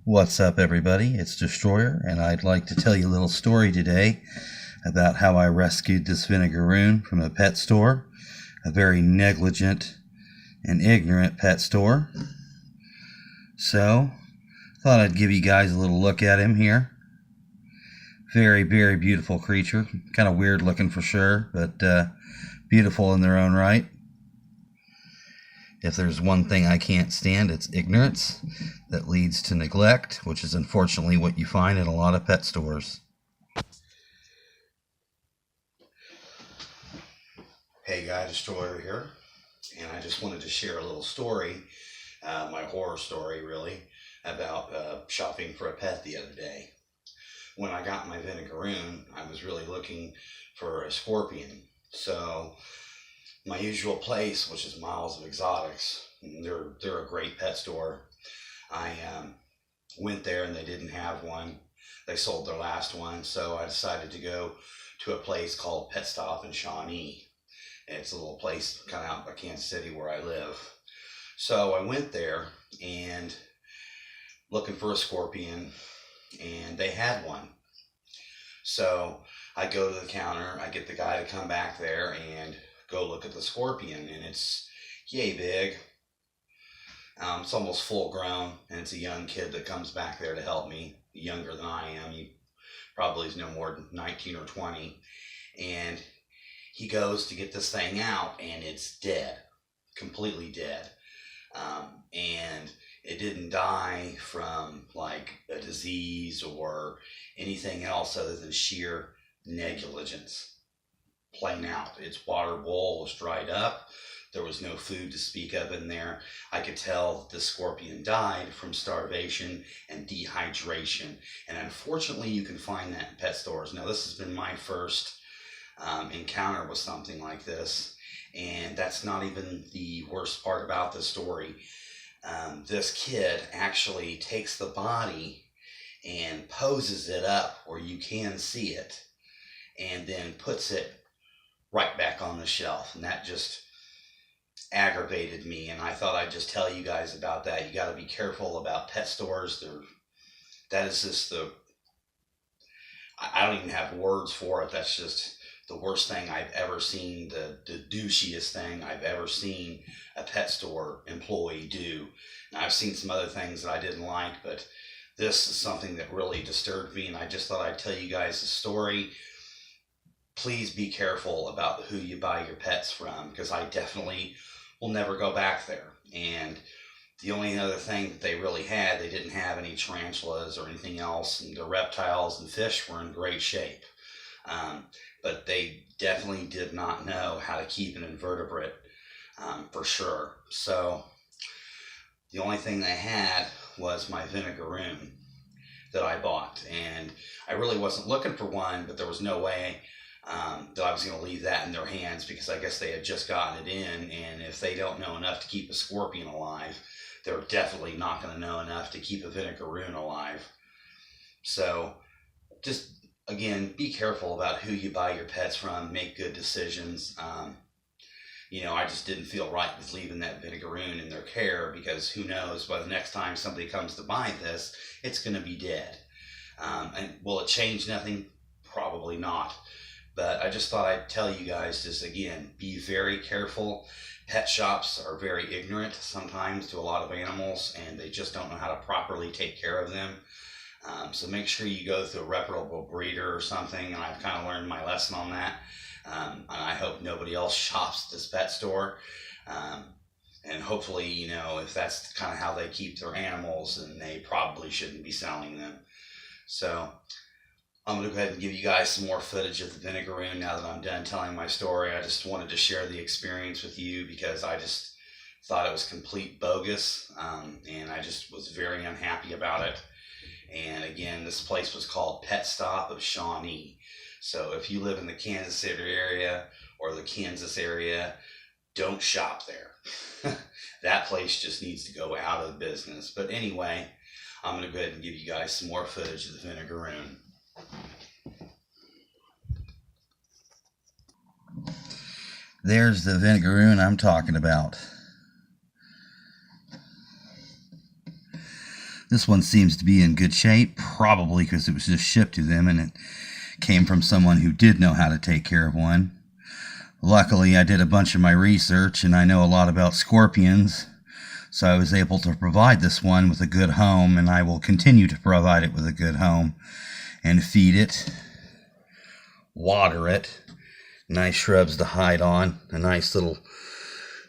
What's up, everybody? It's Destroyer, and I'd like to tell you a little story today about how I rescued this Vinegaroon from a pet store, a very negligent and ignorant pet store. So, thought I'd give you guys a little look at him here. Very, very beautiful creature. Kind of weird looking for sure, but beautiful in their own right. If there's one thing I can't stand, it's ignorance that leads to neglect, which is unfortunately what you find in a lot of pet stores. Hey Guy Destroyer here, and I just wanted to share a little story, my horror story really, about shopping for a pet the other day. When I got my Vinegaroon, I was really looking for a scorpion. So my usual place, which is Miles of Exotics, they're a great pet store. I went there and they didn't have one. They sold their last one, so I decided to go to a place called Pet Stop in Shawnee. It's a little place kind of out by Kansas City where I live. So I went there and looking for a scorpion, and they had one. So I go to the counter, I get the guy to come back there and go look at the scorpion, and it's yay big. It's almost full grown, and it's a young kid that comes back there to help me, younger than I am. He probably is no more than 19 or 20. And he goes to get this thing out, and it's dead, completely dead. And it didn't die from like a disease or anything else other than sheer negligence. Plain out. Its water bowl was dried up. There was no food to speak of in there. I could tell that the scorpion died from starvation and dehydration. And unfortunately, you can find that in pet stores. Now, this has been my first encounter with something like this. And that's not even the worst part about the story. This kid actually takes the body and poses it up where you can see it, and then puts it right back on the shelf. And that just aggravated me, and I thought I'd just tell you guys about that. You got to be careful about pet stores. That is just I don't even have words for it. That's just the worst thing I've ever seen, the douchiest thing I've ever seen a pet store employee do. Now, I've seen some other things that I didn't like, but this is something that really disturbed me, and I just thought I'd tell you guys the story. Please be careful about who you buy your pets from, because I definitely will never go back there. And the only other thing that they really had, they didn't have any tarantulas or anything else, and the reptiles and fish were in great shape. But they definitely did not know how to keep an invertebrate, for sure. So the only thing they had was my Vinegaroon that I bought, and I really wasn't looking for one, but there was no way that I was going to leave that in their hands, because I guess they had just gotten it in, and if they don't know enough to keep a scorpion alive, they're definitely not going to know enough to keep a Vinegaroon alive. So just, again, be careful about who you buy your pets from. Make good decisions. I just didn't feel right with leaving that Vinegaroon in their care, because who knows, by the next time somebody comes to buy this, it's going to be dead. And will it change nothing? Probably not. But I just thought I'd tell you guys, just again, be very careful. Pet shops are very ignorant sometimes to a lot of animals, and they just don't know how to properly take care of them. So make sure you go through a reputable breeder or something, and I've kind of learned my lesson on that. And I hope nobody else shops at this pet store. And hopefully, if that's kind of how they keep their animals, then they probably shouldn't be selling them. So I'm going to go ahead and give you guys some more footage of the Vinegaroon now that I'm done telling my story. I just wanted to share the experience with you, because I just thought it was complete bogus, and I just was very unhappy about it. And again, this place was called Pet Stop of Shawnee. So if you live in the Kansas City area or the Kansas area, don't shop there. That place just needs to go out of business. But anyway, I'm going to go ahead and give you guys some more footage of the Vinegaroon. There's the Vinegaroon I'm talking about. This one seems to be in good shape, probably because it was just shipped to them and it came from someone who did know how to take care of one. Luckily, I did a bunch of my research and I know a lot about scorpions, so I was able to provide this one with a good home, and I will continue to provide it with a good home and feed it, water it, nice shrubs to hide on, a nice little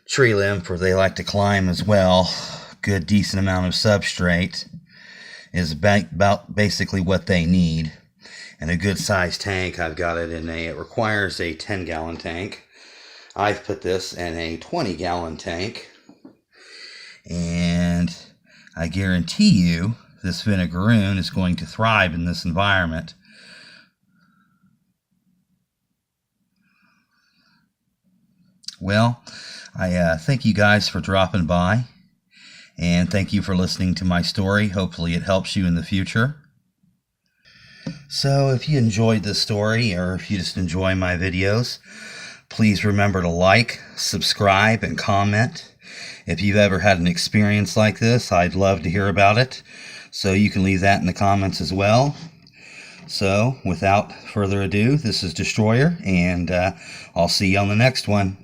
tree limb for they like to climb as well. Good decent amount of substrate is about basically what they need. And a good sized tank, I've got it in it requires a 10-gallon tank. I've put this in a 20-gallon tank. And I guarantee you this vinegaroon is going to thrive in this environment. Well, I thank you guys for dropping by, and thank you for listening to my story. Hopefully it helps you in the future. So if you enjoyed this story, or if you just enjoy my videos, please remember to like, subscribe, and comment. If you've ever had an experience like this, I'd love to hear about it. So you can leave that in the comments as well. So without further ado, this is Destroyer, and I'll see you on the next one.